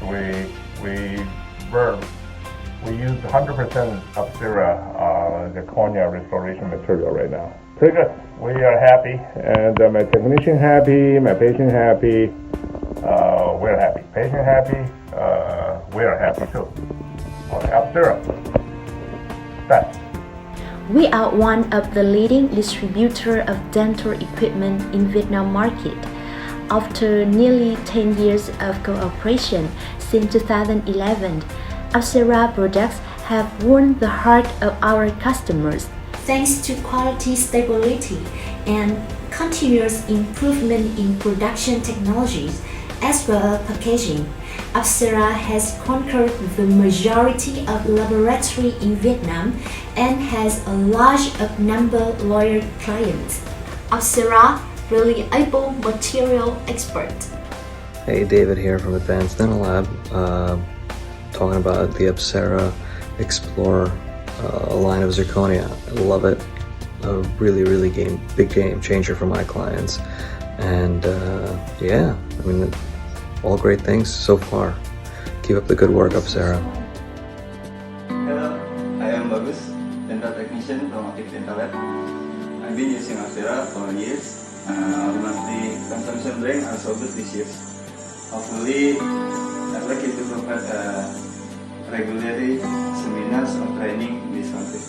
we use 100% Apsara, the cornea restoration material right now. Pretty good. We are happy, and my technician happy, my patient happy. We're happy. Patient happy. We are happy too. Okay, Apsara. Best. We are one of the leading distributor of dental equipment in Vietnam market. After nearly 10 years of cooperation since 2011, Apsara products have won the heart of our customers. Thanks to quality stability and continuous improvement in production technologies as well as packaging, Apsara has conquered the majority of laboratories in Vietnam and has a large number of loyal clients. Apsara, reliable material expert. Hey, David here from Advanced Dental Lab, talking about the Apsara Explorer line of zirconia. I love it. A really big game changer for my clients, and yeah, I mean, all great things so far. Keep up the good work, Apsara. Hello, I am Bagus, dental technician from Active Dental Lab. I've been using Apsara for years. Monthly consumption range are so good this year. Hopefully, I'd like you to provide regularly seminars or training this country.